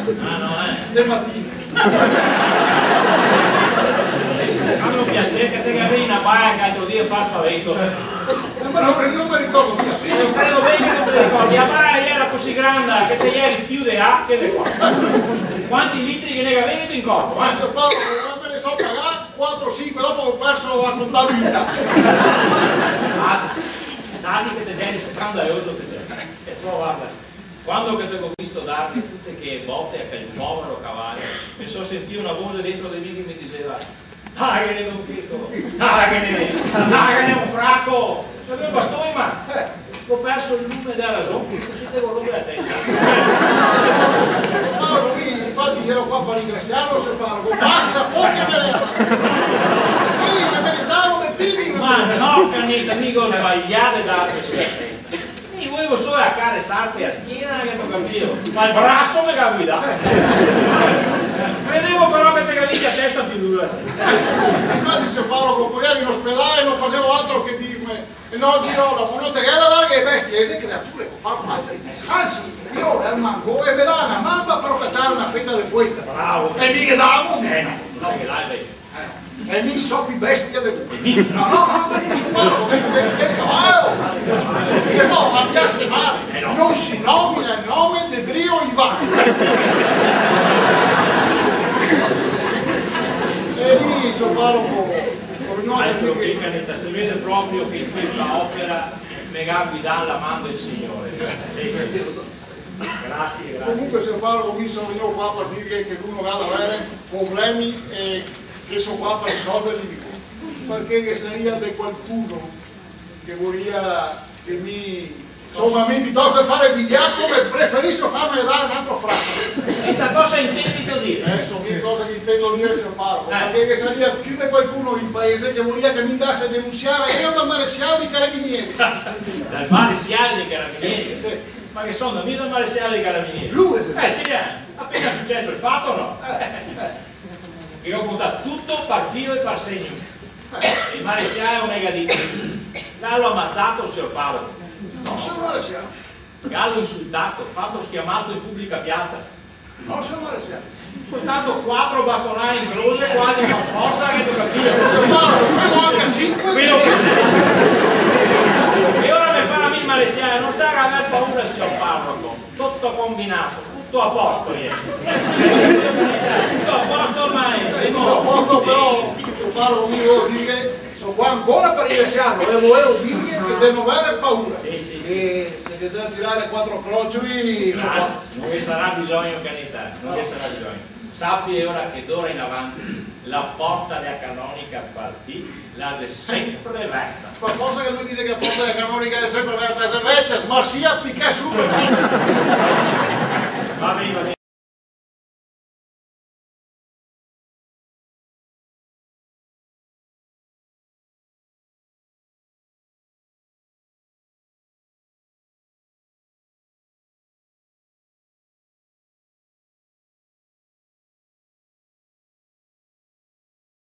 Ah no, De mattina. Fammi un piacere che te che avevi una baia che l'altro dia fa spavento. Ma non mi ricordo più. Io credo bene che non te ricordi, la baia era così grande che te ieri più di A che di qua. Quanti litri che ne avevi in corpo? Ma se Paolo, non me ne so pagare 4-5, dopo ho perso la contabilità. Nasi che te sei scandaloso che c'è. E tu guarda, quando che ti ho visto darmi tutte che botte a quel povero cavallo, mi sono sentito una voce dentro di me che mi diceva: ah che ne è un piccolo, ah che ne è un fracco, avevo bastoni ma ho perso il lume della ragione, così devo rompere la testa. Paolo, qui infatti ero qua per ringraziarlo se parlo, passa poche me ne sì, mi meritavo dei pivi. Ma no, canetta, mica ho sbagliato darmi sulla testa. Io volevo solo a care sarte a schiena che non capivo, ma il braccio me la guida. Credevo però che te capisci a testa più dura. Infatti se Paolo con quelli in ospedale non facevo altro che dirmi no Girolamo, non te queda dare che bestie e creature può fare altri. Anzi, io ero manco e mi dà una mamba per cacciare una fetta di poeta. Bravo. E mi davo. No, che l'hai E mi so più bestia del no, che cavallo! E no, ma piaste male, non si nomina il nome di Drio Ivano. E lì so parlo altro che canetta, si vede proprio che in questa opera mi ha guidato la mano del Signore. Grazie. Comunque se parlo mi sono venuto qua per dire che uno va ad avere problemi e che sono qua per risolverli, perché che sarebbe di qualcuno che vorrebbe che mi insomma piuttosto di fare vigliacco preferisco farmi dare un altro fracco. E da cosa intendi tu dire? Adesso che cosa che intendo dire se parlo, perché che sarebbe più di qualcuno in paese che vorrebbe che mi andasse a denunziare io dal maresciallo dei carabinieri. Dal maresciallo dei carabinieri? Sì. Ma che sono da me dal maresciallo dei carabinieri? Lui sì, appena successo il fatto o no? Che ho contato tutto par filo e par segno. Il maresciallo è un negadito. L'hanno ammazzato, signor Paolo. No, signor maresciallo. Gallo insultato, fatto schiamato in pubblica piazza. No, signor maresciallo. Soltanto 4 bastonai in croce quasi con forza che tu capisci. Signor Paolo, famo anche 5. E ora mi fa a me il maresciallo, non sta a aver paura signor Paolo, tutto combinato, tutto a posto ieri. Tutto a posto ormai. Tutto a posto però, signor Paolo, mi devo dire sono qua ancora per ringraziarlo e volevo dire che devo avere paura. Sì. E se devi già tirare 4 crocci, non vi sarà bisogno canetà, non vi sarà bisogno. Sappi ora che d'ora in avanti la porta della canonica partì, la è sempre aperta. Qualcosa che mi dice che la porta della canonica è sempre aperta, se invece smarsia picca subito. Va bene.